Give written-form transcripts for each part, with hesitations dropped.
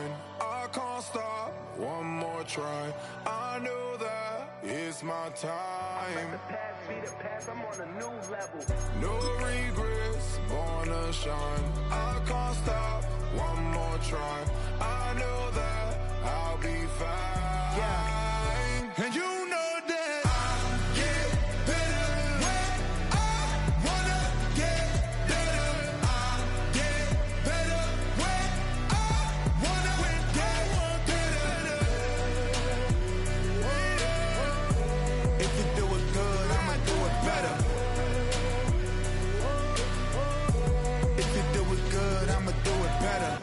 shine. I can't stop, one more try. I know that it's my time. I'm on a new level. No regrets, born to shine. I can't stop, one more try. I know that I'll be fine. Yeah. And you know that I get better when I wanna get better. I get better when I wanna get better. If you do it good, I'ma do it better. If you do it good, I'ma do it better.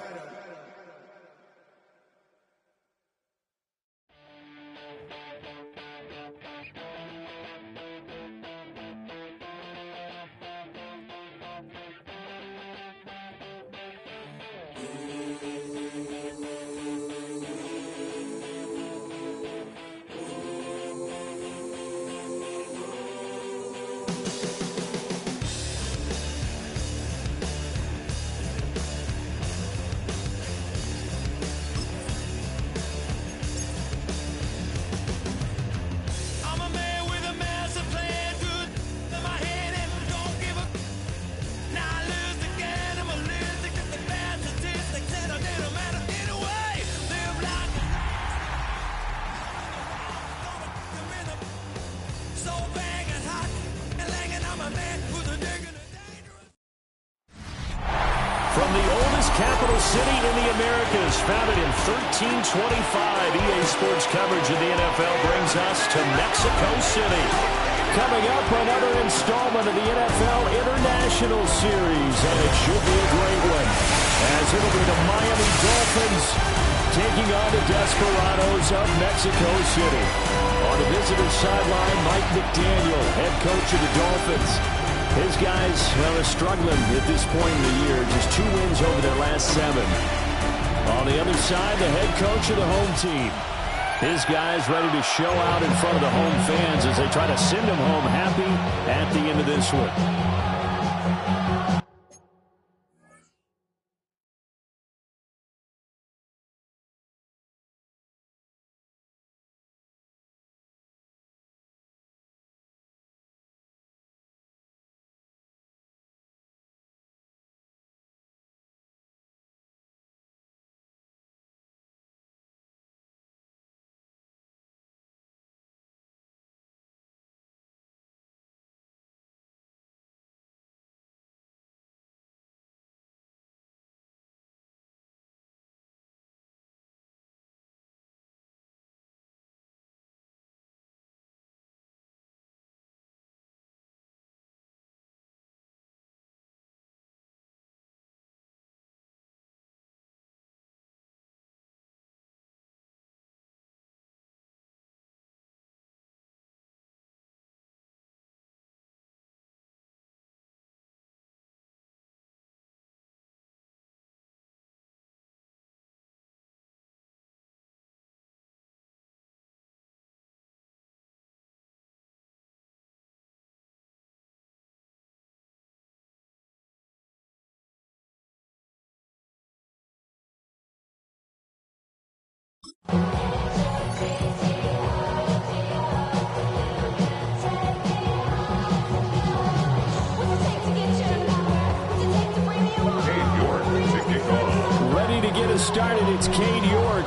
I'm a man with a massive plan, good in my head and don't give a. Now I lose again, I'm a loser, get the bad statistics and I didn't matter anyway. Live like so banging hot and langing, I'm a man who's a digging and dangerous. From the oldest capital city in the Americas, founded in 1325, EA Sports coverage of the NFL brings us to Mexico City. Coming up, another installment of the NFL International Series, and it should be a great one, as it'll be the Miami Dolphins taking on the Desperados of Mexico City. On the visitor sideline, Mike McDaniel, head coach of the Dolphins. His guys are struggling at this point in the year, just 2 wins over their last 7. On the other side, the head coach of the home team. His guys ready to show out in front of the home fans as they try to send them home happy at the end of this one. Ready to get us started, it's Cade York,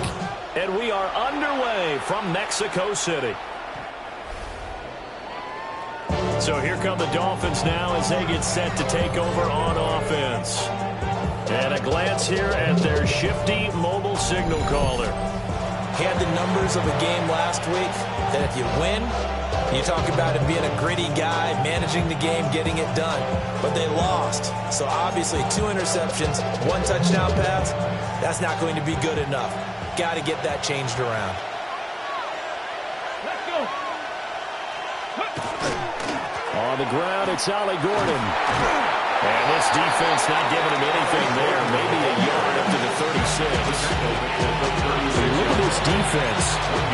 and we are underway from Mexico City. So here come the Dolphins now as they get set to take over on offense. And a glance here at their shifty mobile signal caller. He had the numbers of a game last week that if you win, you talk about it being a gritty guy, managing the game, getting it done. But they lost. So obviously 2 interceptions, 1 touchdown pass, that's not going to be good enough. Got to get that changed around. Let's go. On the ground, it's Ollie Gordon. And this defense not giving him anything there. Maybe a yard up to the 36. Look at this defense.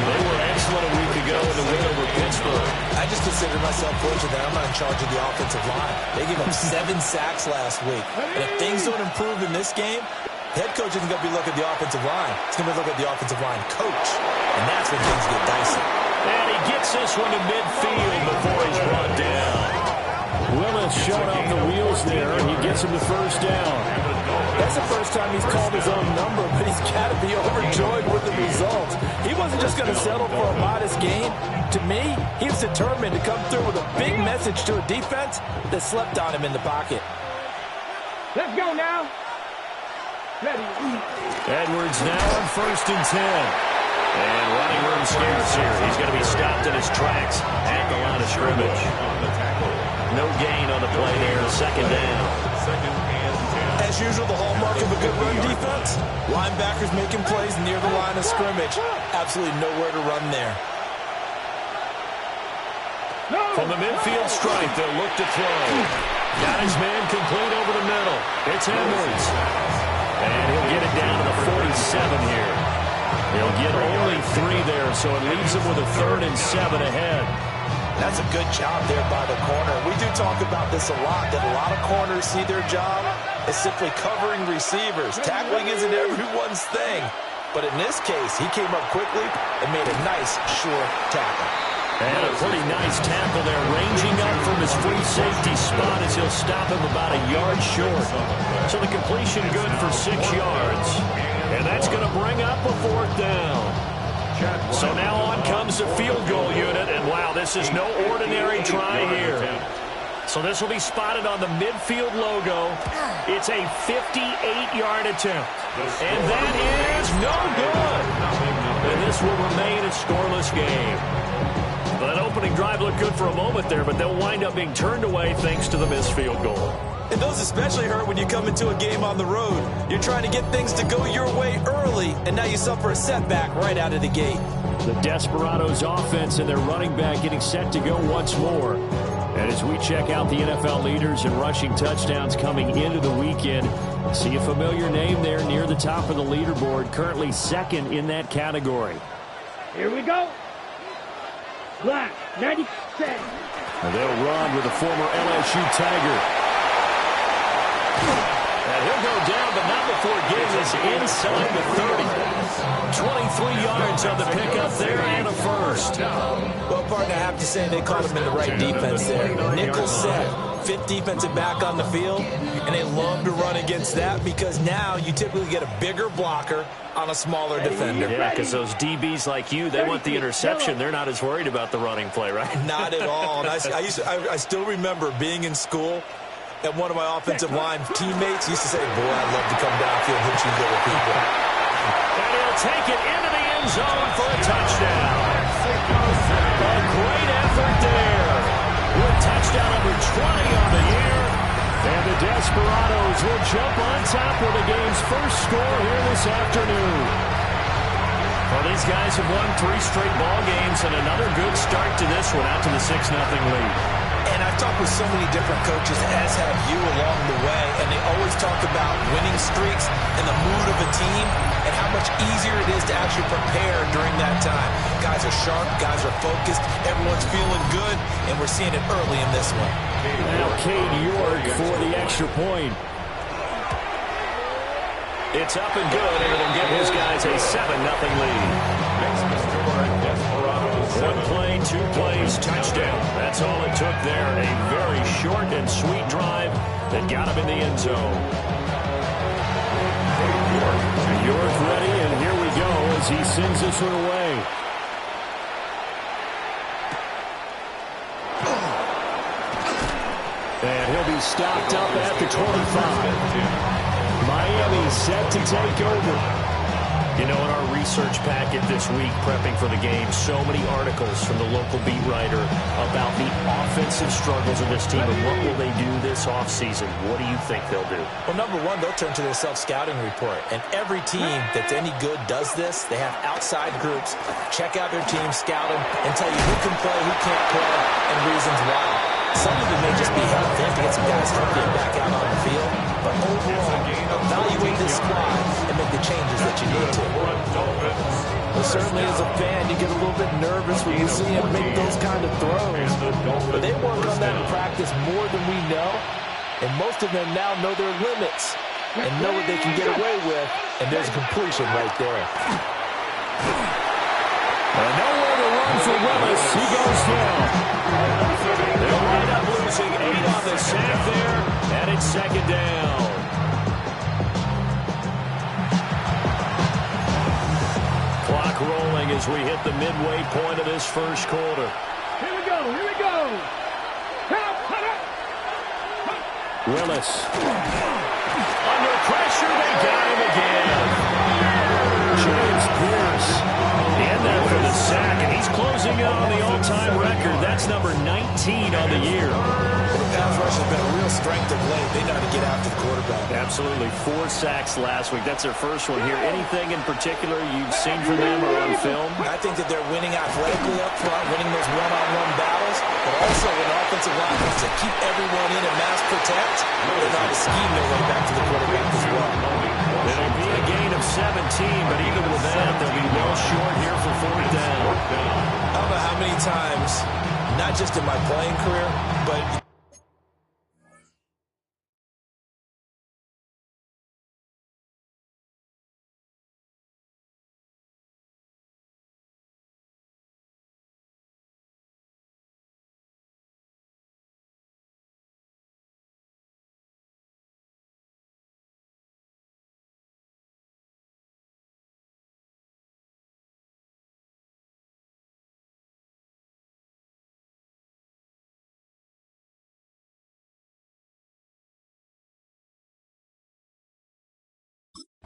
They were excellent a week ago in the win over Pittsburgh. I just consider myself fortunate that I'm not in charge of the offensive line. They gave up 7 sacks last week. And if things don't improve in this game, head coach isn't going to be looking at the offensive line. He's going to be looking at the offensive line coach. And that's when things get dicey. And he gets this one to midfield before he's brought down. Willis showing off the wheels there, and he gets him to first down. That's the first time he's called his own number, but he's got to be overjoyed with the result. He wasn't just going to settle for a modest gain. To me, he was determined to come through with a big message to a defense that slept on him in the pocket. Let's go now. Ready. Edwards now on 1st and 10. And running room scarce here. He's going to be stopped in his tracks at the line of scrimmage. No gain on the play there. 2nd down. As usual, the hallmark of a good run defense, linebackers making plays near the line of scrimmage. Absolutely nowhere to run there. From the midfield stripe, they'll look to throw. Got his man complete over the middle. It's Edwards. And he'll get it down to the 47 here. He'll get only 3 there, so it leaves him with a 3rd and 7 ahead. That's a good job there by the corner. We do talk about this a lot, that a lot of corners see their job as simply covering receivers. Tackling isn't everyone's thing. But in this case, he came up quickly and made a nice, sure tackle. And a pretty nice tackle there, ranging up from his free safety spot as he'll stop him about a yard short. So the completion good for 6 yards. And that's going to bring up a 4th down. So now on comes the field goal unit, and wow, this is no ordinary try here. So this will be spotted on the midfield logo. It's a 58-yard attempt. And that is no good. And this will remain a scoreless game. That opening drive looked good for a moment there, but they'll wind up being turned away thanks to the missed field goal. And those especially hurt when you come into a game on the road. You're trying to get things to go your way early, and now you suffer a setback right out of the gate. The Desperados offense and their running back getting set to go once more. And as we check out the NFL leaders in rushing touchdowns coming into the weekend, see a familiar name there near the top of the leaderboard, currently 2nd in that category. Here we go. Black, 97. And they'll run with a former LSU Tiger. And he'll go down, but not before getting this inside the 30. 23 yards on the pickup there and a 1st. Well, partner, I have to say they caught him in the right defense there. Nickel set, 5th defensive back on the field, and they love to run against that because now you typically get a bigger blocker on a smaller defender. Yeah, because those DBs like you, they want the interception. They're not as worried about the running play, right? Not at all. And I still remember being in school, and one of my offensive line teammates used to say, boy, I'd love to come downfield and hit you little people. And he'll take it into the end zone for a touchdown. A great effort there. With touchdown number 20 on the year. And the Desperados will jump on top with the game's first score here this afternoon. Well, these guys have won 3 straight ball games and another good start to this one out to the 6-0 lead. And I've talked with so many different coaches, as have you along the way, and they always talk about winning streaks and the mood of a team and how much easier it is to actually prepare during that time. Guys are sharp, guys are focused, everyone's feeling good, and we're seeing it early in this one. Now Cade York for the extra point. It's up and good, and it'll give his guys a 7-0 lead. 1 play, 2 plays, touchdown. That's all it took there. A very short and sweet drive that got him in the end zone. York ready, and here we go as he sends this one away. And he'll be stopped up at the 25. Miami set to take over. You know, in our research packet this week, prepping for the game, so many articles from the local beat writer about the offensive struggles of this team and what will they do this offseason. What do you think they'll do? Well, number one, they'll turn to their self-scouting report. And every team that's any good does this. They have outside groups, check out their team, scout them, and tell you who can play, who can't play, and reasons why. Some of it may just be healthy to get some guys healthy and back out on the field. But overall, evaluate this squad and make the changes that you need to. Well, certainly as a fan, you get a little bit nervous when you see him make those kind of throws. But they work on that in practice more than we know. And most of them now know their limits. and know what they can get away with, and there's a completion right there. Nowhere to run for Willis. He goes down. They'll wind up losing 8 on the sack there, and it's second down. Clock rolling as we hit the midway point of this first quarter. Here we go, here we go. Willis. Under pressure, they got him again. James Pierce in there for the sack, and he's closing in on the all-time record. That's number 19 on the year. The pass rush has been a real strength of late. They know how to get after the quarterback. Absolutely. 4 sacks last week. That's their first one here. Anything in particular you've seen from them or on film? I think that they're winning athletically up front, winning those one-on-one battles, but also when offensive line wants to keep everyone in and mass protect, they know how to scheme their way back to the quarterback as well. It'll be a gain of 17, but even with that, they'll be well short here for 4th down. I don't know how many times, not just in my playing career, but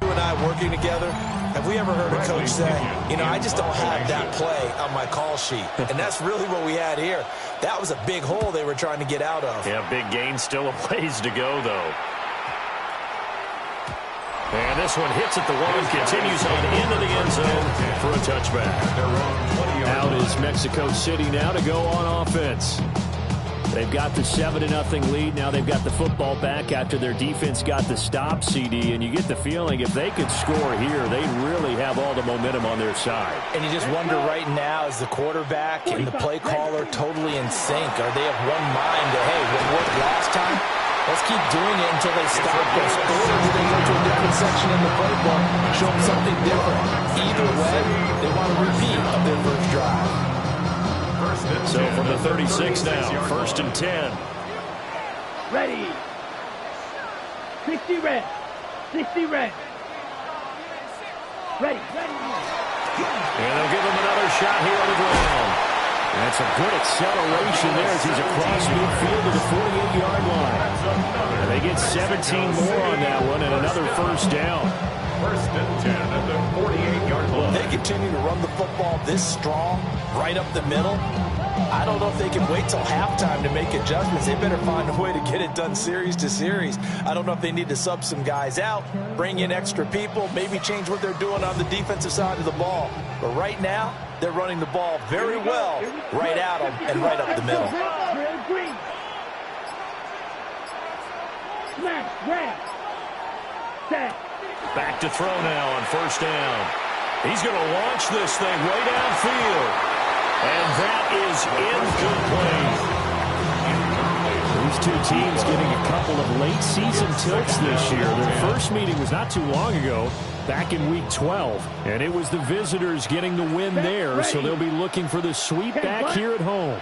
you and I working together, have we ever heard a coach say, you know, I just don't have that play on my call sheet? And that's really what we had here. That was a big hole they were trying to get out of. Yeah, big gain, still a ways to go, though. And this one hits at the 1, continues on into the end zone for a touchback. Out is Mexico City now to go on offense. They've got the 7-0 lead. Now they've got the football back after their defense got the stop, CD. And you get the feeling if they could score here, they really have all the momentum on their side. And you just wonder right now, is the quarterback and the play caller totally in sync? Are they of one mind that, hey, what worked last time? Let's keep doing it until they stop us. Or they go to a different section in the playbook, show them something different. Either way, they want a repeat of their first drive. So from the 36 now, 1st and 10. Ready. 60 red. 60 red. Ready. And they'll give him another shot here on the ground. That's a good acceleration there as he's across midfield to the 48-yard line. And they get 17 more on that one and another first down. 1st and 10 at the 48-yard line. They continue to run the football this strong, right up the middle. I don't know if they can wait till halftime to make adjustments. They better find a way to get it done series to series. I don't know if they need to sub some guys out, bring in extra people, maybe change what they're doing on the defensive side of the ball. But right now, they're running the ball very well right at them and right up the middle. Back to throw now on 1st down. He's going to launch this thing way downfield. And that is incomplete. These two teams getting a couple of late season tilts this year. Their first meeting was not too long ago, back in week 12. And it was the visitors getting the win there, so they'll be looking for the sweep back here at home.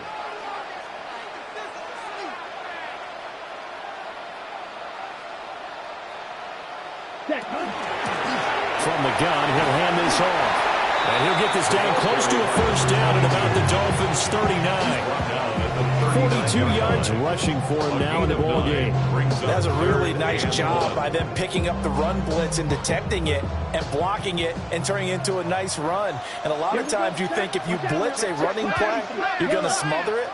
From the gun, he'll hand this off. And he'll get this down close to a first down at about the Dolphins' 39. 42 yards rushing for him now in the ball game. That's a really nice job by them picking up the run blitz and detecting it and blocking it and turning it into a nice run. And a lot of times you think if you blitz a running play, you're going to smother it.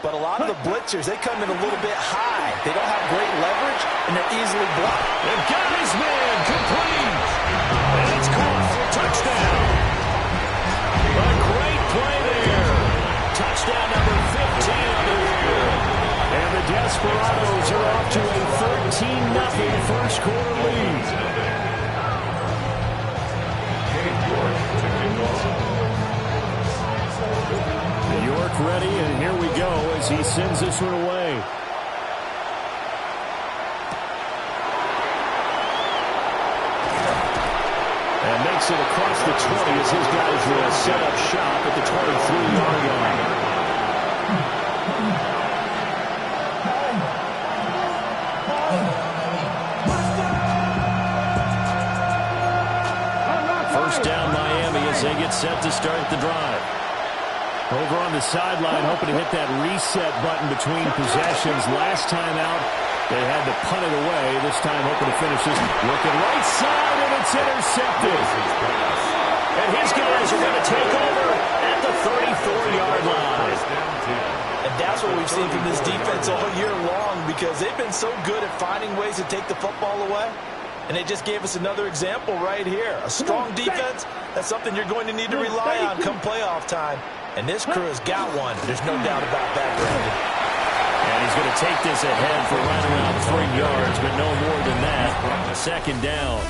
But a lot of the blitzers, they come in a little bit high. They don't have great leverage, and they're easily blocked. They've got his man complete. And it's caught for a touchdown. A great play there. Touchdown number 15 of the year. And the Desperados are off to a 13-0 first quarter lead. York ready, and here we go as he sends this one away. across the 20 as his guys will set up shop at the 23-yard line. First down Miami as they get set to start the drive. Over on the sideline, hoping to hit that reset button between possessions. Last time out, they had to punt it away. This time hoping to finish this. Looking right side, and it's intercepted. And his guys are going to take over at the 34-yard line. And that's what we've seen from this defense all year long, because they've been so good at finding ways to take the football away. And they just gave us another example right here. A strong defense, that's something you're going to need to rely on come playoff time. And this crew has got one. There's no doubt about that, Brandon. And he's going to take this ahead for right around 3 yards, but no more than that. Second down.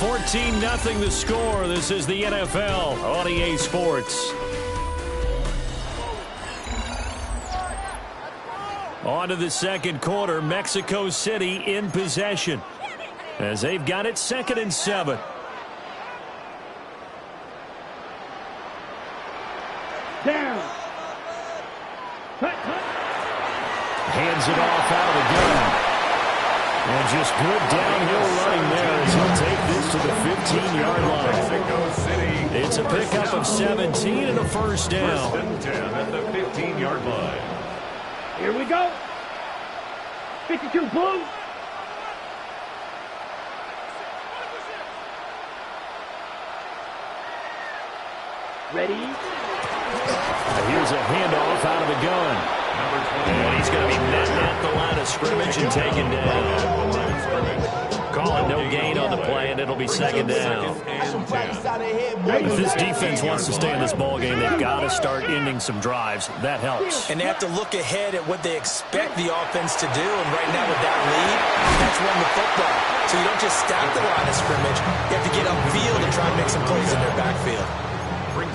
14-0 the score. This is the NFL on EA Sports. On to the second quarter. Mexico City in possession as they've got it 2nd and 7. Down. Hands it off out of the gun. And just good downhill running there as he'll take this to the 15-yard line. Mexico City. It's a pickup of 17 and a first down. 1st and 10 at the 15-yard line. Here we go. 52 blue. Ready? Here's a handoff out of the gun. And he's going to be met at the line of scrimmage and taken down. Calling no gain on the play, and it'll be 2nd down. If this defense wants to stay in this ballgame, they've got to start ending some drives. That helps. And they have to look ahead at what they expect the offense to do. And right now with that lead, that's run the football. So you don't just stack the line of scrimmage. You have to get upfield and try and make some plays in their backfield.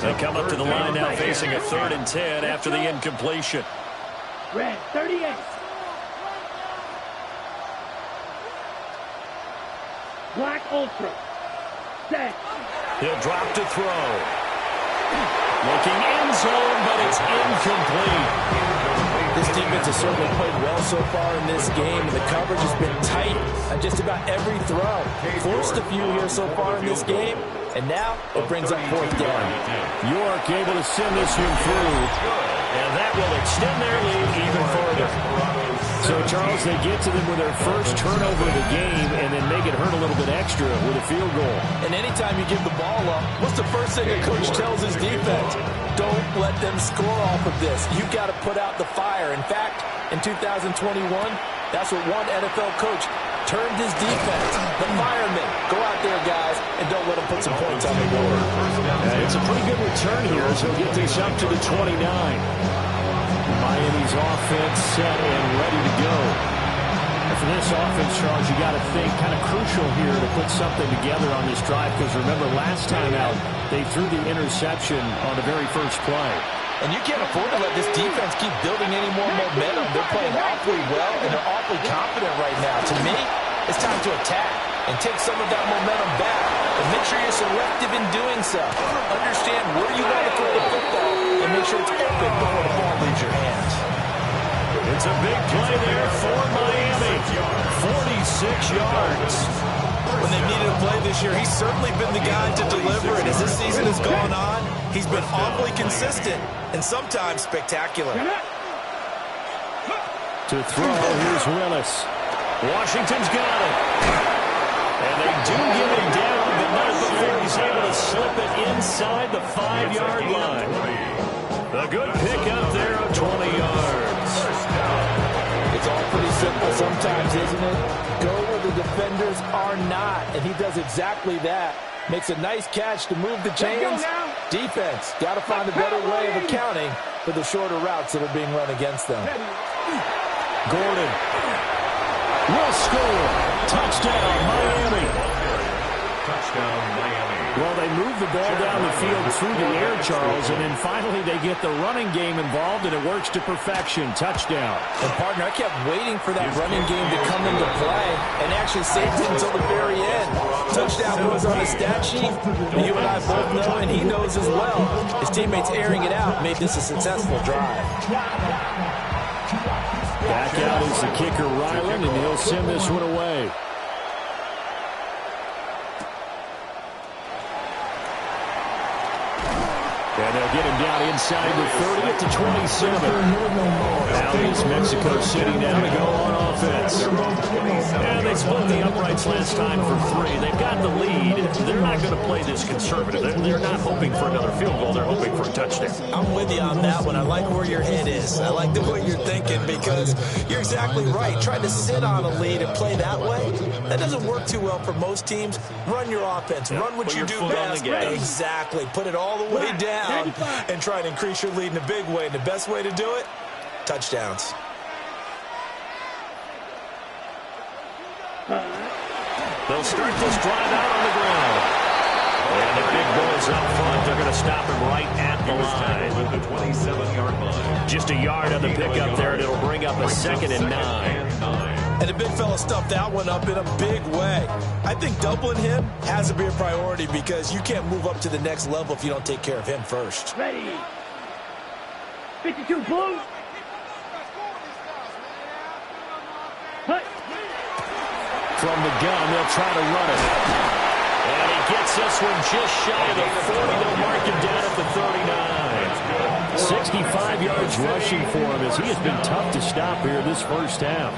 They come up to the line now facing a 3rd and 10 after the incompletion. Red 38. Black Ultra. Set. He'll drop to throw. Looking end zone, but it's incomplete. This defense has certainly played well so far in this game, and the coverage has been tight on just about every throw. Forced a few here so far in this game, and now it brings up 4th down. York able to send this one through, and that will extend their lead even further. So, Charles, they get to them with their first turnover of the game and then make it hurt a little bit extra with a field goal. And anytime you give the ball up, what's the first thing a coach tells his defense? Don't let them score off of this. You've got to put out the fire. In fact, in 2021, that's what one NFL coach turned his defense. The firemen. Go out there, guys, and don't let them put some points on the board. It's a pretty good return here as he'll get this up to the 29. Miami's offense set and ready to go. And for this offense, Charles, you got to think kind of crucial here to put something together on this drive, because remember last time out they threw the interception on the very first play. And you can't afford to let this defense keep building any more momentum. They're playing awfully well, and they're awfully confident right now. To me, it's time to attack and take some of that momentum back. And make sure you're selective in doing so. Understand where you want to throw the football and make sure it's open before the ball leaves your hands. It's a big play there for Miami. 46 yards. When they've needed a play this year, he's certainly been the guy to deliver. And as this season has gone on, he's been awfully consistent and sometimes spectacular. To throw, here's Willis. Washington's got it. And they do get him down, but not before he's able to slip it inside the 5-yard line. A good pickup there of 20 yards. It's all pretty simple sometimes, isn't it? Go where the defenders are not, and he does exactly that. Makes a nice catch to move the chains. Defense, got to find a better way of accounting for the shorter routes that are being run against them. Gordon will score. Touchdown, Miami. Touchdown, Miami. Well, they moved the ball down the field through the air, Charles, and then finally they get the running game involved, and it works to perfection. Touchdown. And, partner, I kept waiting for that running game to come into play and actually saved it until the very end. Touchdown was on the stat sheet. You and I both know, and he knows as well. His teammates airing it out made this a successful drive. Back out is the kicker, Ryland, and he'll send this one away. And they'll get him down inside the 30 at the 27. Now it's Mexico City now to go on offense. And they split the uprights last time for 3. They've got the lead. They're not going to play this conservative. They're not hoping for another field goal. They're hoping for a touchdown. I'm with you on that one. I like where your head is. I like the way you're thinking because you're exactly right. Trying to sit on a lead and play that way, that doesn't work too well for most teams. Run your offense. Run what you do best. Exactly. Put it all the way down and try and increase your lead in a big way. And the best way to do it, touchdowns. They'll start this drive out on the ground. And the big boys up front, they're going to stop him right at the line. With the 27-yard line. Just a yard on the pickup there, and it'll bring up a 2nd and 9. And the big fella stuffed that one up in a big way. I think doubling him has to be a priority because you can't move up to the next level if you don't take care of him first. Ready. 52 blue. Hut. From the gun, they'll try to run it. And he gets this one just shy of the 40. They'll mark him down at the 39. 65 yards rushing for him as he has been tough to stop here this first half.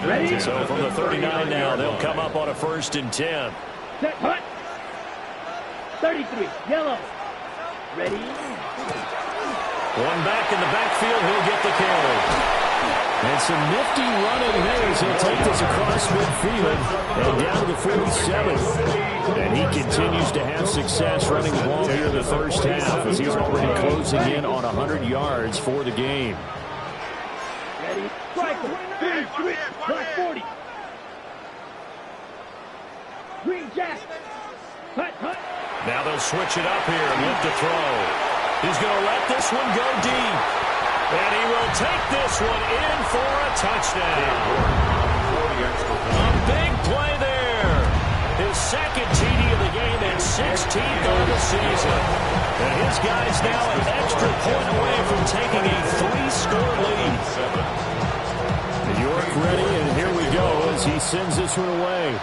Ready? So from the 39 now, they'll come up on a 1st and 10. Set. Hut. 33. Yellow. Ready. One back in the backfield, he'll get the carry. And some nifty running here as he'll take this across midfield and down to the 47. And he continues to have success running the ball here in the first half as he's already closing in on 100 yards for the game. Ready. Striker. Green. Black 40. Green Jack. Hut. Hut. Now they'll switch it up here and look to throw. He's going to let this one go deep. And he will take this one in for a touchdown. A big play there. His 2nd TD of the game and 16th of the season. And his guys now an extra point away from taking a 3-score lead. York ready, and here we go as he sends this one away.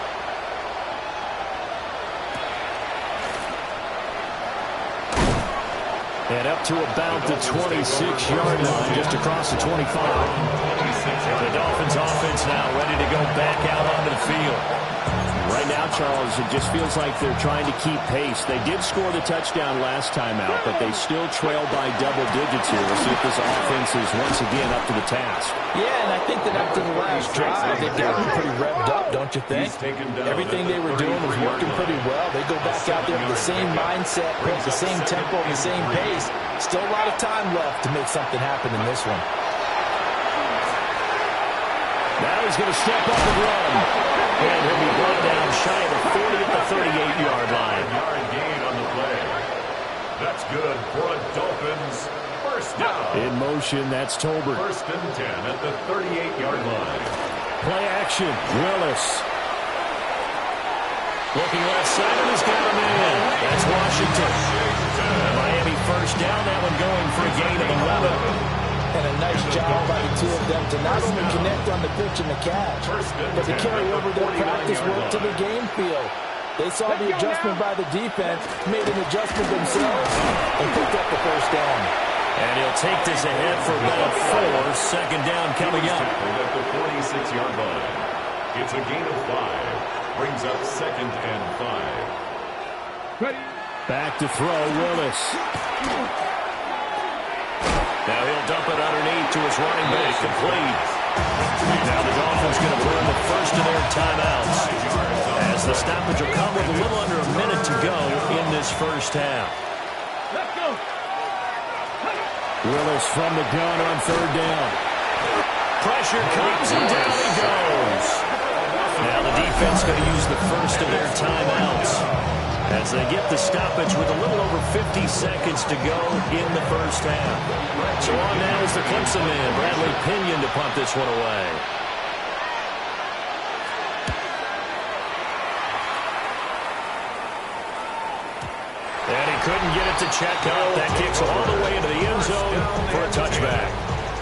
And up to about the 26-yard line, just across the 25. The Dolphins offense now ready to go back out onto the field. Right now, Charles, it just feels like they're trying to keep pace. They did score the touchdown last time out, but they still trail by double digits here. We'll see if this offense is once again up to the task. Yeah, and I think that up to the last drive, they've got to be pretty revved up, don't you think? Everything they were doing was working pretty well. They go back out there with the same mindset, the same tempo, the same pace. Still a lot of time left to make something happen in this one. Now he's going to step up and run. And he'll be brought down shy of the 40 at the 38-yard line. Yard gain on the play. That's good for a Dolphins first down. In motion, that's Tolbert. 1st and 10 at the 38-yard line. Play action, Willis. Looking left side, and he's got him in. That's Washington. Miami first down, that one going for a gain of 11. And a nice job by the two of them to not only connect on the pitch and the catch, but to carry over their practice work to the game field. They saw the adjustment by the defense, made an adjustment themselves, and picked up the first down. And he'll take this ahead for about 4. 2nd down coming up. At the 46-yard line. It's a gain of 5. Brings up 2nd and 5. Ready. Back to throw, Willis. Now he'll dump it underneath to his running back, complete. Now the Dolphins going to burn the first of their timeouts as the stoppage will come with a little under a minute to go in this first half. Let's go. Willis from the gun on 3rd down. Pressure comes and down he goes. Now the defense going to use the first of their timeouts. as they get the stoppage with a little over 50 seconds to go in the first half. So on now is the Clemson man, Bradley Pinion, to punt this one away. And he couldn't get it to check out. That kicks all the way into the end zone for a touchback.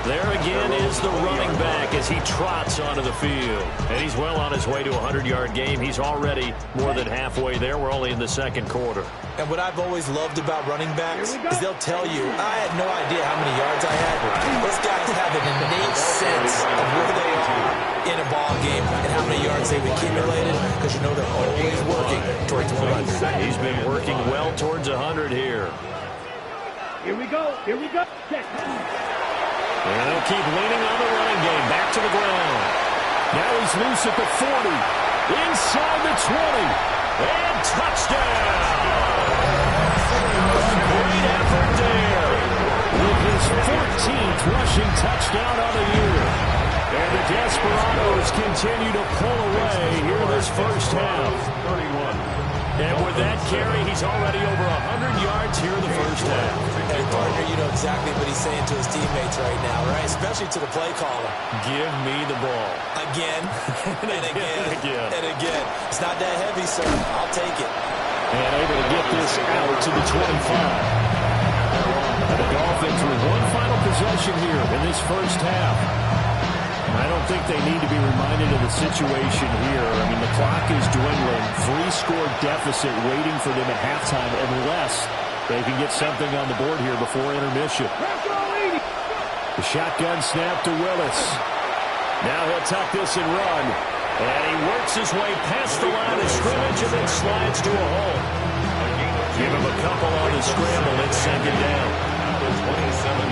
There again is the running back as he trots onto the field. And he's well on his way to a 100-yard game. He's already more than halfway there. We're only in the second quarter. And what I've always loved about running backs is they'll tell you, I had no idea how many yards I had. Those guys have an innate sense of where they are in a ball game and how many yards they've accumulated, because you know they're always working towards 100. He's been working well towards 100 here. Here we go. Here we go. Check. And they'll keep leaning on the running game. Back to the ground. Now he's loose at the 40. Inside the 20. And touchdown. Great effort there. With his 14th rushing touchdown on the year. And the Desperados continue to pull away here in this first half. 31. And with that carry, he's already over 100 yards here in the first half. And partner, you know exactly what he's saying to his teammates right now, right? Especially to the play caller. Give me the ball. Again, and again, and again. It's not that heavy, sir. I'll take it. And able to get this out to the 25. The Dolphins with one final possession here in this first half. I don't think they need to be reminded of the situation here. I mean, the clock is dwindling. 3-score deficit waiting for them at halftime unless they can get something on the board here before intermission. The shotgun snap to Willis. Now he'll tuck this and run. And he works his way past the line of scrimmage and then slides to a hole. Give him a couple on the scramble. It's second down.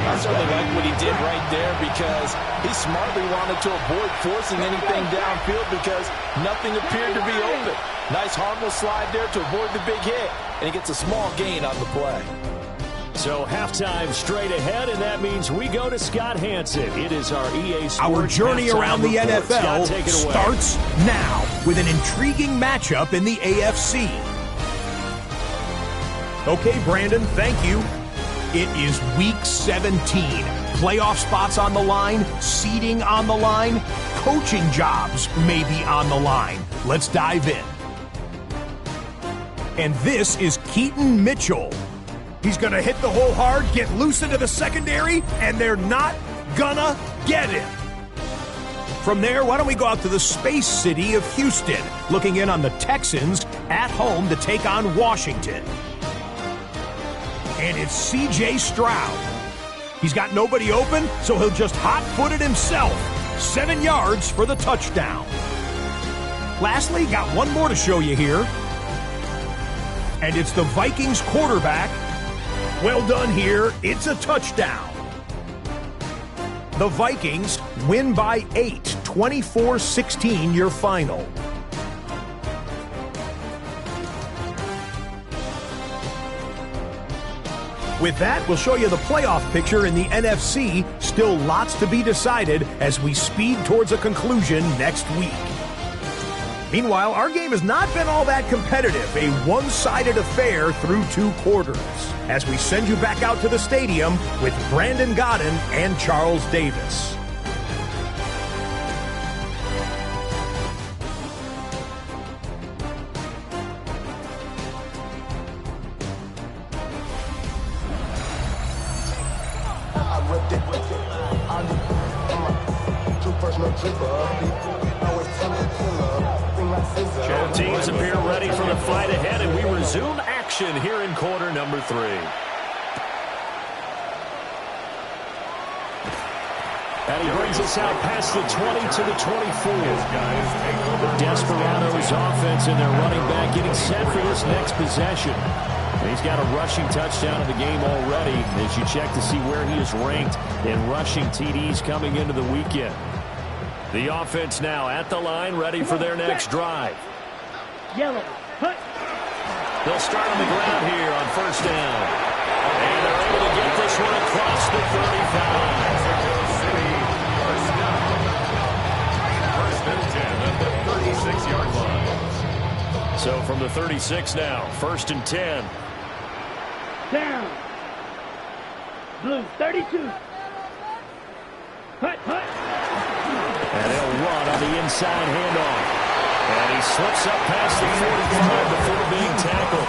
I certainly like what he did right there because he smartly wanted to avoid forcing anything downfield because nothing appeared to be open. Nice harmless slide there to avoid the big hit, and he gets a small gain on the play. So halftime straight ahead, and that means we go to Scott Hanson. It is our EA Sports Our journey around the report. NFL Scott, starts now with an intriguing matchup in the AFC. Okay, Brandon, thank you. It is Week 17. Playoff spots on the line, seeding on the line, coaching jobs may be on the line. Let's dive in. And this is Keaton Mitchell. He's going to hit the hole hard, get loose into the secondary, and they're not gonna get him. From there, why don't we go out to the space city of Houston, looking in on the Texans at home to take on Washington. And it's C.J. Stroud. He's got nobody open, so he'll just hot-foot it himself. 7 yards for the touchdown. Lastly, got one more to show you here. And it's the Vikings quarterback. Well done here. It's a touchdown. The Vikings win by 8, 24-16 your final. With that, we'll show you the playoff picture in the NFC. Still lots to be decided as we speed towards a conclusion next week. Meanwhile, our game has not been all that competitive, a one-sided affair through 2 quarters, as we send you back out to the stadium with Brandon Godden and Charles Davis. Both teams appear ready for the fight ahead, and we resume action here in quarter number 3. And he brings us out past the 20 to the 24. The Desperados offense and their running back getting set for this next possession. And he's got a rushing touchdown in the game already as you check to see where he is ranked in rushing TDs coming into the weekend. The offense now at the line, ready for their next drive. Yellow. Hut. They'll start on the ground here on first down. And they're able to get this one across the 35. First and 10 at the 36-yard line. So from the 36 now, 1st and 10. Down. Blue, 32. Hut, hut. And they'll run on the inside handoff. And he slips up past the 45 before being tackled.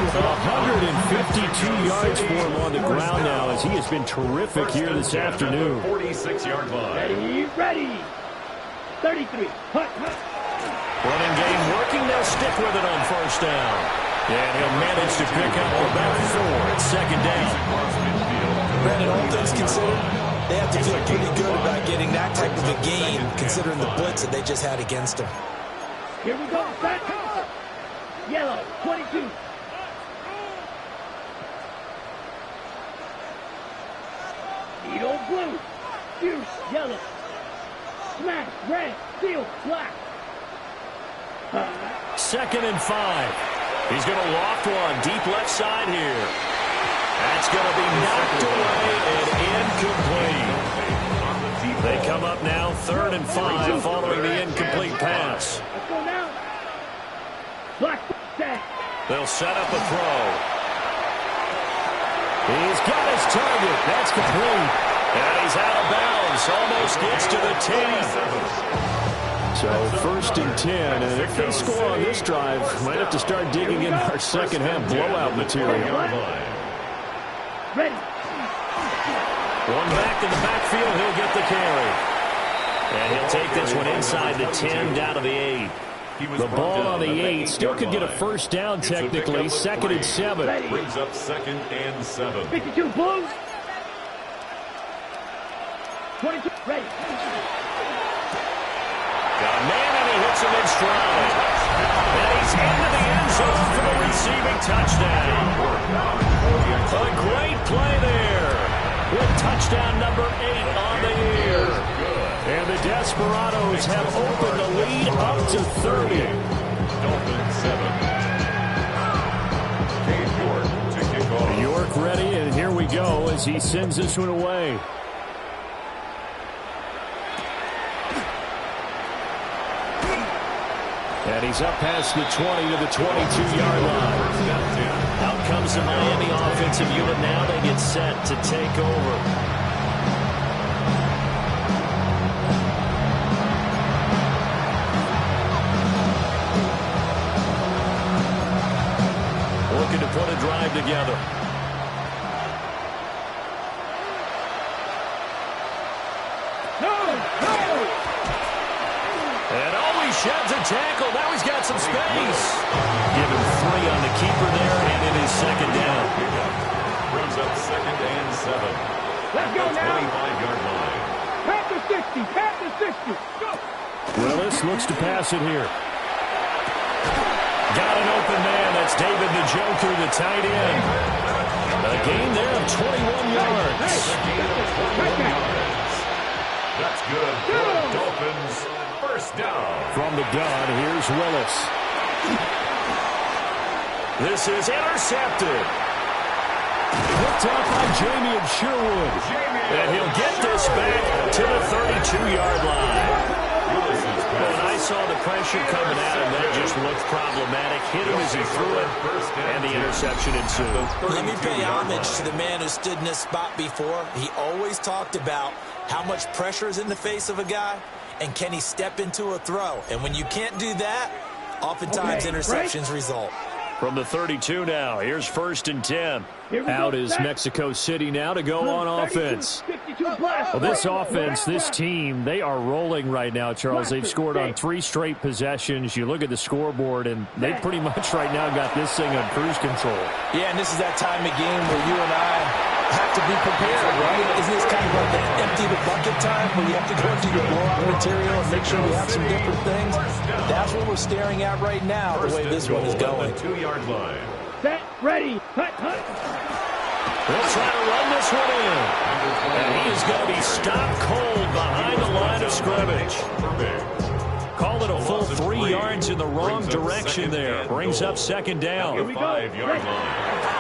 152 yards for him on the ground now as he has been terrific here this afternoon. 46-yard line. Ready, ready. 33. Hut, hut. Running game working. They'll stick with it on 1st down. And he'll manage to pick up about 4 at 2nd down. Brandon, all things considered, they have to feel pretty good about getting that type of a gain, considering the blitz that they just had against them. Here we go. Set. Yellow, 22. Needle, blue. Fierce, yellow. Smash, red. Seal, black. 2nd and 5. He's going to loft one deep left side here. That's going to be knocked away and incomplete. They come up now 3rd and 5 following the incomplete pass. Let's go now. Black, set. They'll set up a throw. He's got his target. That's complete. And he's out of bounds. Almost gets to the 10. So 1st and 10, and if they score on this drive, might have to start digging in our second half blowout material. Ready. One back in the backfield, he'll get the carry. And he'll take this one inside the 10, down to the 8. The ball on the 8, still could get a 1st down technically, 2nd and 7. Brings up 2nd and 7. 52, blue. 22, ready. Got a man, and he hits him in stride. And he's into the end zone for the receiving touchdown. A great play there with touchdown number 8 on the year. And the Desperados have opened the lead up to 30. Dolphins 7. Cade York to kick off. York ready, and here we go as he sends this one away. And he's up past the 20 to the 22-yard line. Out comes the Miami offensive unit now. They get set to take over. Looking to put a drive together. And always sheds a tackle. Now he's got some space. Give him 3 on the keeper there, and it is 2nd down. Brings up 2nd and 7. Let's go now. 25-yard line. Pat the 60. Pat the 60. Go. Willis looks to pass it here. Got an open man. That's David Njoku, the tight end. A gain there of 21 yards. That's good for the Dolphins. 1st down. From the gun, here's Willis. This is intercepted. Picked up by Jamien Sherwood. And he'll get this back to the 32-yard line. When I saw the pressure coming at him, that just looked problematic. Hit him as he threw it, and the interception ensued. Let me pay homage to the man who stood in this spot before. He always talked about how much pressure is in the face of a guy, and can he step into a throw? And when you can't do that, oftentimes interceptions result. From the 32 now, here's 1st and 10. Out is Mexico City now to go on offense. Well, this offense, this team, they are rolling right now, Charles. They've scored on 3 straight possessions. You look at the scoreboard, and they pretty much right now got this thing on cruise control. Yeah, and this is that time of game where you and I have to be prepared, right? Isn't this kind of like an empty the bucket time where you have to go into your blowout material and make sure we have some different things? That's what we're staring at right now, the way this one is going. 2-yard line. Set, ready, hut, hut. They'll try to run this one in. And he is going to be stopped cold behind the line of scrimmage. Call it a full 3 yards in the wrong direction there. Brings up 2nd down. 5-yard line.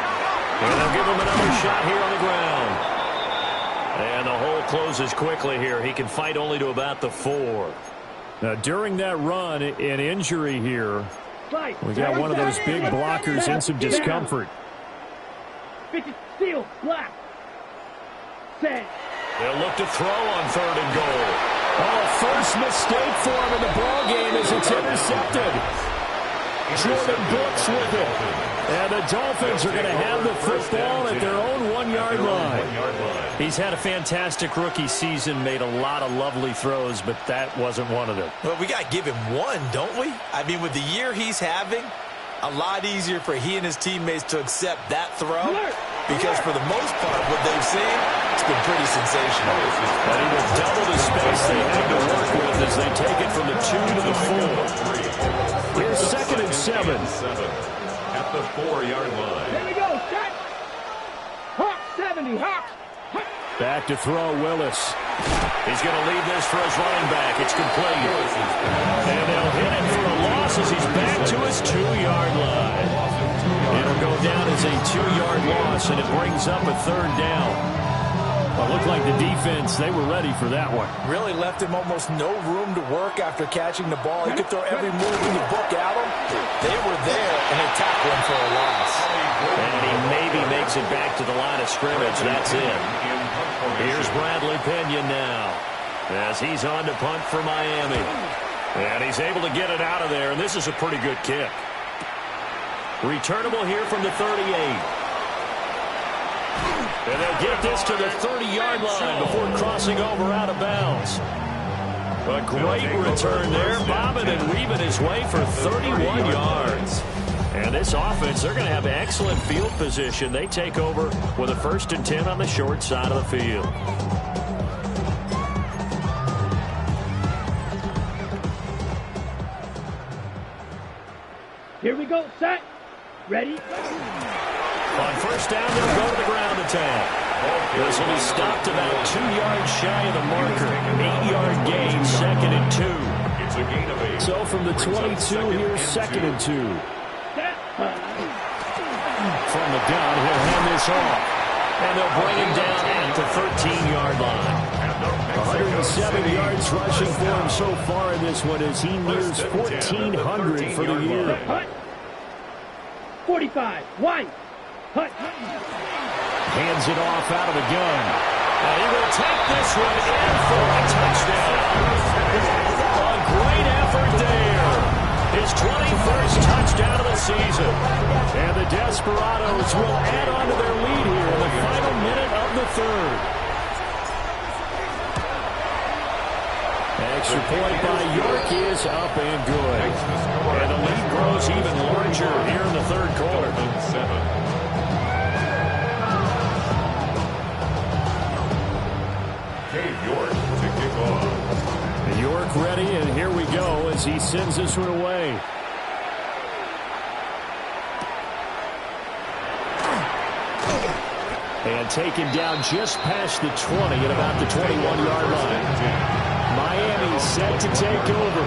And they'll give him another shot here on the ground. And the hole closes quickly here. He can fight only to about the 4. Now, during that run, an injury here We got one of those big blockers in some discomfort. Steal, black. Set. They'll look to throw on 3rd and goal. Oh, first mistake for him in the ball game as it's intercepted. Jordan Brooks with it. And the Dolphins are going to have the football at their own 1-yard line. He's had a fantastic rookie season, made a lot of lovely throws, but that wasn't one of them. Well, we got to give him one, don't we? I mean, with the year he's having, a lot easier for he and his teammates to accept that throw, because for the most part, what they've seen, it's been pretty sensational. But he will double the space they have to work with as they take it from the 2 to the 4. Here's 2nd and 7. At the 4-yard line. Here we go, set. Hawk 70, Hawk. Back to throw, Willis. He's going to leave this for his running back. It's complete. And they'll hit it for a loss as he's back to his 2-yard line. It'll go down as a 2-yard loss, and it brings up a 3rd down. Well, it looked like the defense, they were ready for that one. Really left him almost no room to work after catching the ball. He could throw every move in the book at him. They were there, and they tackled him for a loss. And he maybe makes it back to the line of scrimmage. That's it. Here's Bradley Pinion now as he's on to punt for Miami. And he's able to get it out of there, and this is a pretty good kick. Returnable here from the 38. And they'll get this to the 30-yard line before crossing over out of bounds. A great return there, bobbing and weaving his way for 31 yards. And this offense, they're going to have excellent field position. They take over with a 1st and 10 on the short side of the field. Here we go, set. Ready? On 1st down, they'll go to the ground attack. This will be stopped about 2 yards shy of the marker. 8-yard gain, 2nd and 2. It's a gain of 8. So from the 22, here's 2nd and 2. From the gun, he'll hand this off. And they'll bring him down at the 13-yard line. 107 yards rushing for him so far in this one as he nears 1,400 for the year. 45, White. Hut. Hands it off out of the gun. And he will take this one in for a touchdown. A great effort there. His 21st touchdown of the season. And the Desperados will add on to their lead here in the final minute of the 3rd. Extra point by York is up and good. And the lead grows even larger here in the 3rd quarter. York to kick off. York ready, and here we go as he sends this one away. And taken down just past the 20 at about the 21-yard line. Miami set to take over.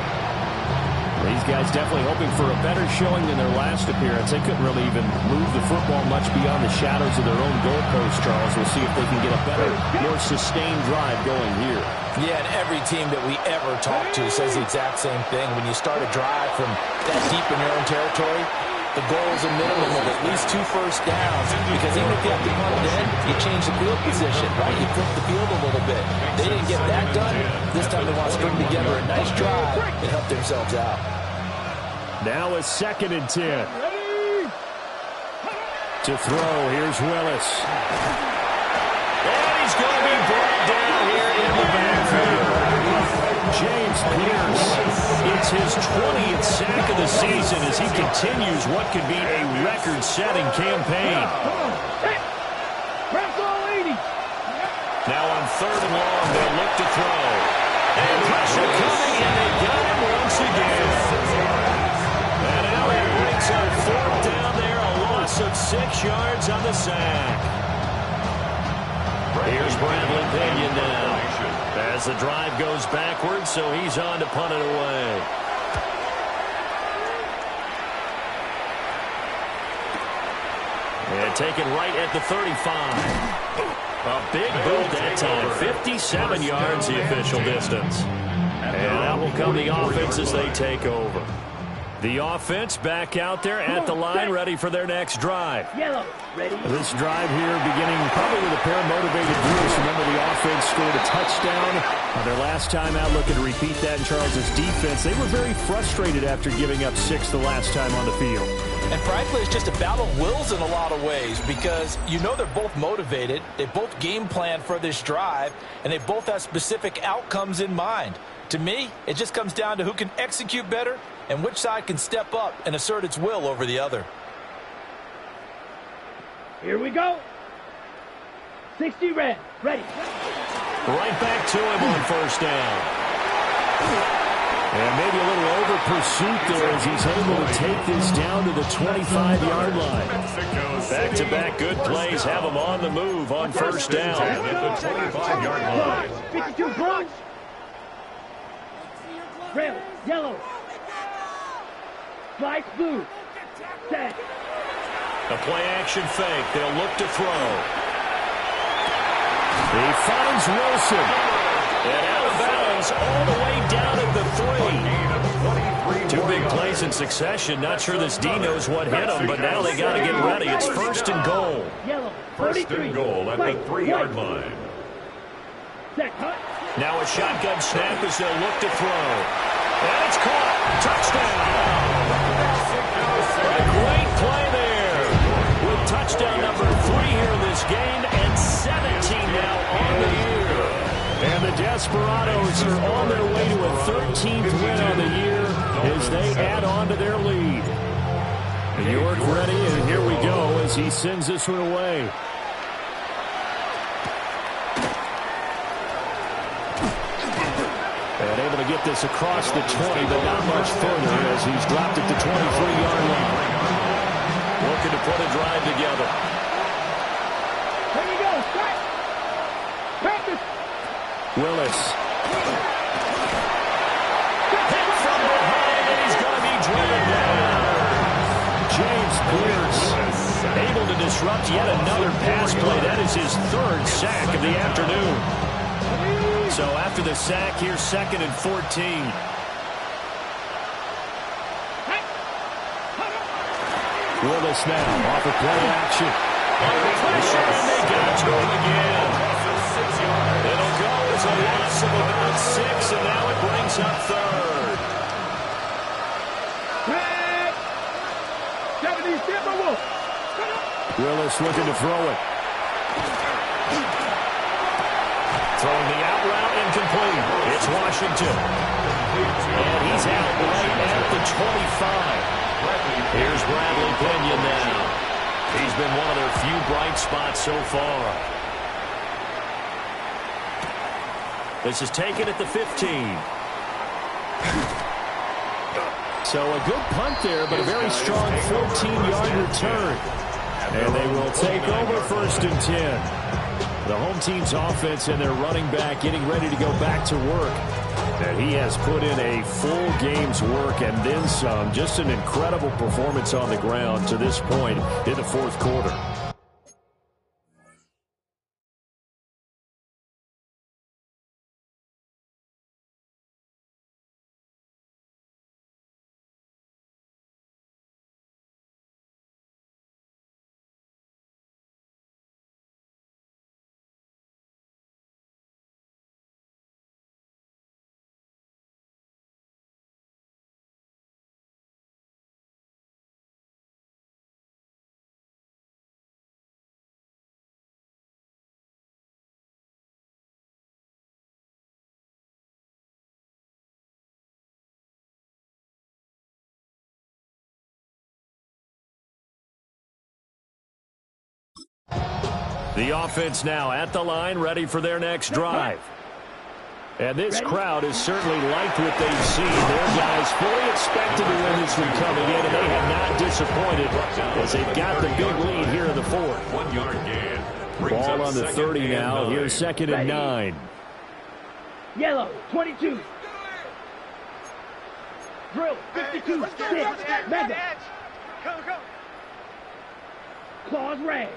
These guys definitely hoping for a better showing than their last appearance. They couldn't really even move the football much beyond the shadows of their own goalpost, Charles. We'll see if they can get a better, more sustained drive going here. Yeah, and every team that we ever talk to says the exact same thing. When you start a drive from that deep in your own territory, the goal is a minimum of at least 2 first downs, because even if you have to punt it in, you change the field position, right? You flip the field a little bit. They didn't get that done. This time they want to string together a nice drive and help themselves out. Now a 2nd and 10. To throw, here's Willis. And he's going to be brought down here in the backfield. James Pierce, it's his 20th sack of the season as he continues what could be a record-setting campaign. Now on 3rd and long, they'll look to throw. And pressure coming, and they got him once again. And now he brings up 4th down there, a loss of 6 yards on the sack. Here's Bradley Pinion now as the drive goes backwards, so he's on to punt it away. And taken right at the 35. A big boot that time, 57 yards the official distance. And that will come the offense as they take over. The offense back out there at the line, ready for their next drive. Yellow, ready. This drive here beginning probably with a pair of motivated Bruce. Remember, the offense scored a touchdown on their last time out, looking to repeat that in Charles' defense. They were very frustrated after giving up 6 the last time on the field. And frankly, it's just a battle of wills in a lot of ways because you know they're both motivated. They both game plan for this drive, and they both have specific outcomes in mind. To me, it just comes down to who can execute better and which side can step up and assert its will over the other. Here we go. 60 red, ready. Right back to him on first down. And maybe a little over pursuit there as he's able to take this down to the 25-yard line. Back-to-back good plays have him on the move on first down. At the 25-yard line. 52 Bronx. Red, yellow. Slice blue. Set. A play-action fake. They'll look to throw. He finds Wilson. And out of bounds all the way down at the 3. 2 big plays in succession. Not sure this D knows what hit him, but now they got to get ready. It's first and goal. Yellow. First and goal at the 3-yard line. Set, cut. Now a shotgun snap as they'll look to throw. And it's caught. Touchdown. A great play there. With touchdown number 3 here in this game and 17 now on the year. And the Desperados are on their way to a 13th win on the year as they add on to their lead. York ready, and here we go as he sends this one away. And able to get this across the 20, but not much further as he's dropped at the 23-yard line. Looking to put a drive together. Here we go. Strike. Practice. Willis. Hit from behind, and he's going to be driven down. James Pierce able to disrupt yet another pass play. That is his 3rd sack of the afternoon. So after the sack, here's 2nd and 14. Willis now off of play action. Under pressure, and they got to him again. It'll go as a loss of about 6, and now it brings up 3rd. Willis looking to throw it. Throwing the out route incomplete. It's Washington. And he's out right at the 25. Here's Bradley Pinion now. He's been one of their few bright spots so far. This is taken at the 15. So a good punt there, but a very strong 14-yard return. And they will take over 1st and 10. The home team's offense and their running back getting ready to go back to work. And he has put in a full game's work and then some. Just an incredible performance on the ground to this point in the 4th quarter. The offense now at the line, ready for their next drive. And this crowd has certainly liked what they've seen. Their guys fully expected to win this one coming in, and they have not disappointed as they've got the big lead here in the 4th. 1-yard gain. Ball on the 30 now. Here's 2nd and 9. Yellow, 22. Drill, 52, 6. Mega. Claws red.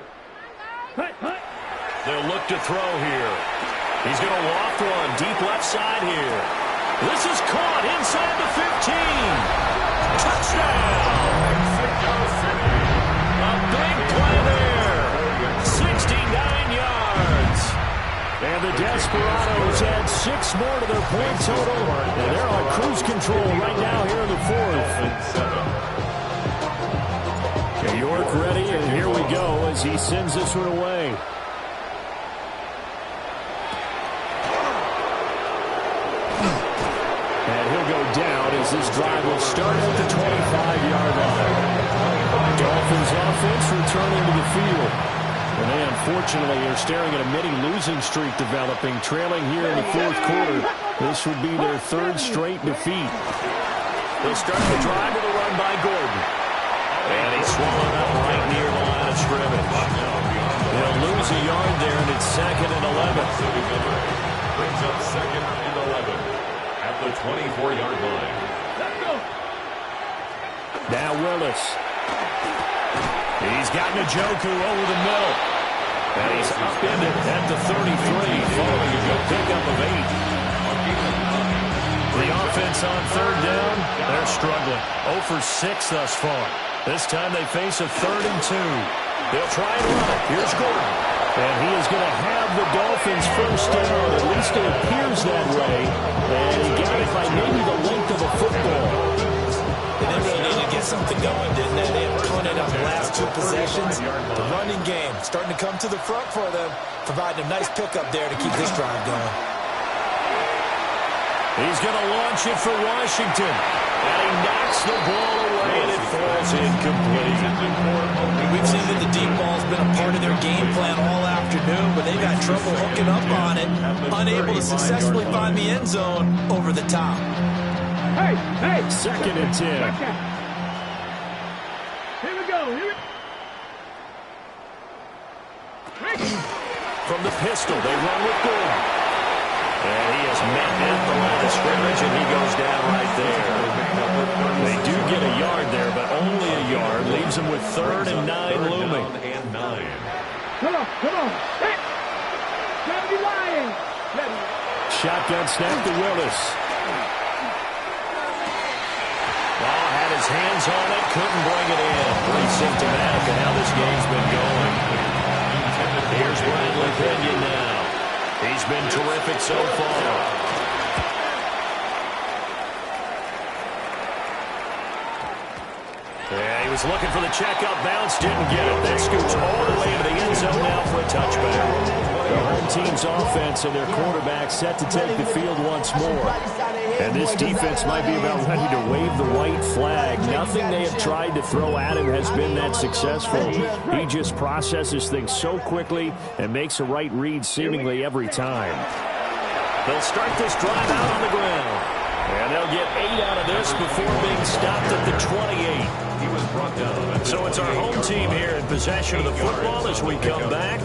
Hut, hut. They'll look to throw here. He's going to loft one deep left side here. This is caught inside the 15. Touchdown! A big play there. 69 yards. And the Desperados add 6 more to their point total. And they're on cruise control right now here in the fourth. York ready, and here we go as he sends this one away. And he'll go down as this drive will start at the 25-yard line. Dolphins offense returning to the field. And they unfortunately are staring at a mini-losing streak developing, trailing here in the fourth quarter. This would be their 3rd straight defeat. They'll start the drive with a run by Gordon. And he's swallowed up right near the line of scrimmage. They'll lose a yard there, and it's 2nd and 11. Brings up 2nd and 11 at the 24-yard line. Let's go. Now Willis. He's got Njoku over the middle. And he's upended at the 33, following a good pickup of 8. The offense on 3rd down, they're struggling. 0 for 6 thus far. This time they face a 3rd and 2. They'll try and run it. Here's Gordon. And he is going to have the Dolphins first down. At least it appears that way. And he got it by maybe the length of a football. They really needed to get something going, didn't they? They had punted on the last 2 possessions. The running game starting to come to the front for them, providing a nice pickup there to keep this drive going. He's going to launch it for Washington. And he knocks the ball away, and it falls incomplete. We've seen that the deep ball's been a part of their game plan all afternoon, but they've had trouble hooking up on it, unable to successfully find the end zone over the top. Hey, 2nd and 10. Here we go. From the pistol, they run with Gordon. And he is met at the line of scrimmage, and he goes down right there. They do get a yard there, but only a yard. Leaves them with 3rd and 9 looming. Come on. Hey. Gotta be lying. Shotgun snap to Willis. Ball had his hands on it, couldn't bring it in. Pretty symptomatic of how this game's been going. Here's Bradley Pinion now. He's been terrific so far. Yeah, he was looking for the checkup bounce, didn't get it. That scoots all the way to the end zone now for a touchback. The home team's offense and their quarterback set to take the field once more. And this defense might be about ready to wave the white flag. Nothing they have tried to throw at him has been that successful. He just processes things so quickly and makes a right read seemingly every time. They'll start this drive out on the ground. And they'll get 8 out of this before being stopped at the 28. He was brought down. So it's our home team here in possession of the football as we come back.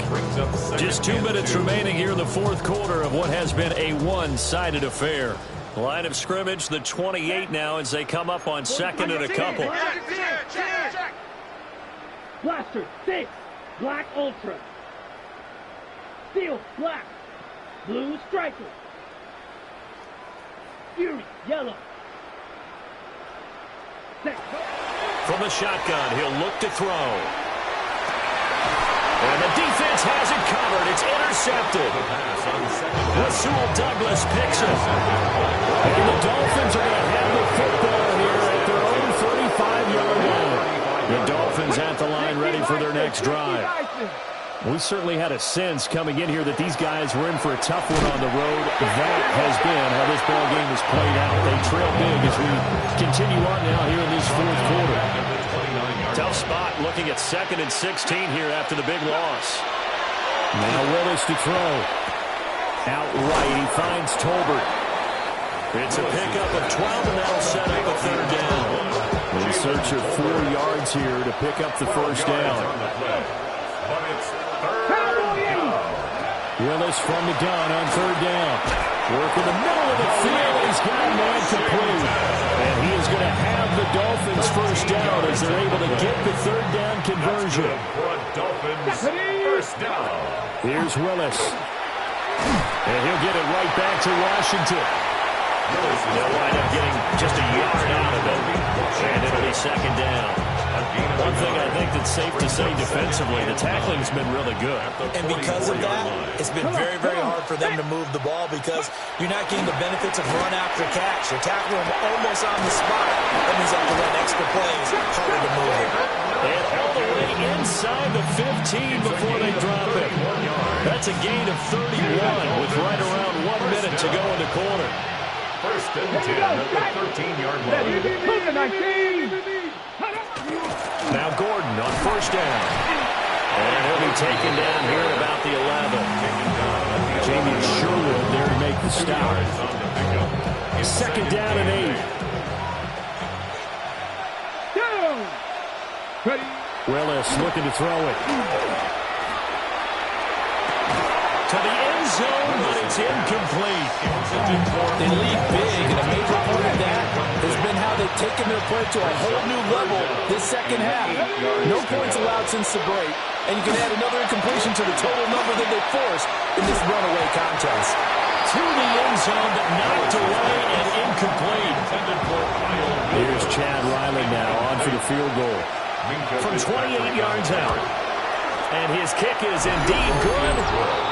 Just 2 minutes remaining here in the fourth quarter of what has been a one-sided affair. Line of scrimmage, the 28 now as they come up on 2nd and a couple. Blaster 6, black ultra. Steel black, blue striker. Fury yellow. From the shotgun, he'll look to throw. And the defense has it covered. It's intercepted. Rasul Douglas picks it. And the Dolphins are going to have the football here at their own 35-yard line. The Dolphins at the line ready for their next drive. We certainly had a sense coming in here that these guys were in for a tough one on the road. That has been how this ball game has played out. They trail big as we continue on now here in this fourth quarter. Tough spot looking at 2nd and 16 here after the big loss. Now Willis to throw. Out right, he finds Tolbert. It's a pickup of 12, and that'll set up a 3rd down. In search of 4 yards here to pick up the first down. Willis from the gun on 3rd down. Work in the middle of the field. He's got a man complete. And he is going to have the Dolphins first down as they're able to get the 3rd down conversion. Dolphins first down. Here's Willis. And he'll get it right back to Washington. They'll wind up getting just a yard out of it, and it'll be second down. One thing I think that's safe to say defensively, the tackling's been really good. And because of that, it's been very, very hard for them to move the ball because you're not getting the benefits of run after catch. You're tackling them almost on the spot. That means you have to run extra plays, harder to move it. And all the way inside the 15 before they drop it. That's a gain of 31 with right around 1 minute to go in the quarter. First and 10 at the 13-yard line. Now Gordon on first down. And he'll be taken down here at about the 11. Jamie Sherwood there to make the stop. Second down and 8. Willis looking to throw it. To the end zone, but it's incomplete. They lead big, and a major part of that has been how they've taken their play to a whole new level this second half. No points allowed since the break, and you can add another incompletion to the total number that they forced in this runaway contest. To the end zone, but knocked away and incomplete. Here's Chad Riley now on for the field goal. From 28 yards out. And his kick is indeed good.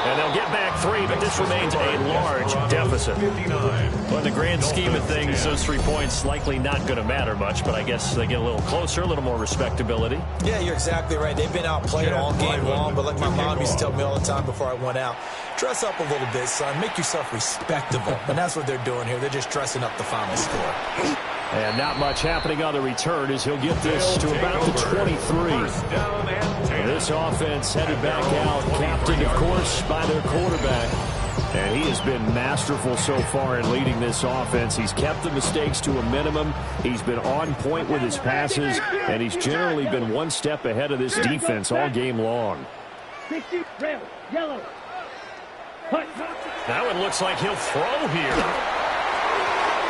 And they'll get back 3, but this remains a large deficit. Well, in the grand scheme of things, those 3 points likely not going to matter much, but I guess they get a little closer, a little more respectability. Yeah, you're exactly right. They've been outplayed all game long, but like my mom used to tell me all the time before I went out, dress up a little bit, son. Make yourself respectable. And that's what they're doing here. They're just dressing up the final score. And not much happening on the return as he'll get this to about the 23. This offense headed back out, captained, of course, by their quarterback. And he has been masterful so far in leading this offense. He's kept the mistakes to a minimum. He's been on point with his passes, and he's generally been one step ahead of this defense all game long. That one looks like he'll throw here.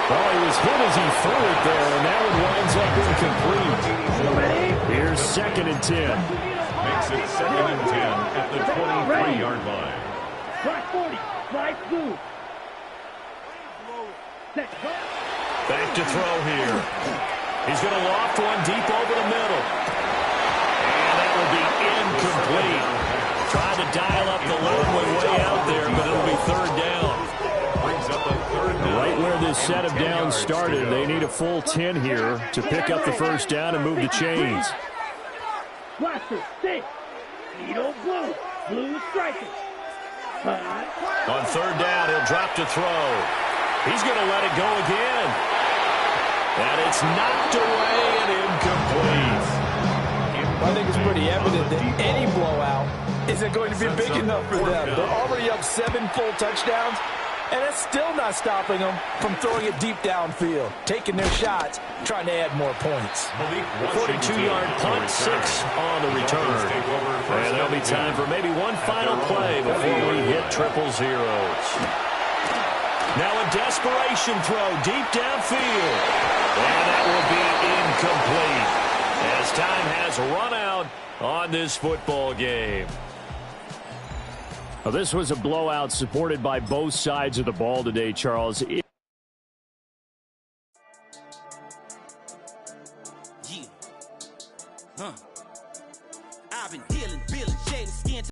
Well, he was hit as he threw it there, and that one winds up incomplete. Here's second and 10. Makes it second and 10 at the 23-yard line. Back to throw here. He's going to loft one deep over the middle. And that will be incomplete. Tried to dial up the load one way out there, but it'll be third down. Right where this set of downs started, they need a full 10 here to pick up the first down and move the chains. On third down, he'll drop to throw. He's going to let it go again. And it's knocked away and incomplete. I think it's pretty evident that any blowout isn't going to be big enough for them. They're already up 7 full touchdowns. And it's still not stopping them from throwing it deep downfield, taking their shots, trying to add more points. 42-yard punt, 6 on the return. And there'll be time for maybe one final play before we hit triple zeros. Now a desperation throw deep downfield. And that will be incomplete as time has run out on this football game. Well, this was a blowout supported by both sides of the ball today, Charles.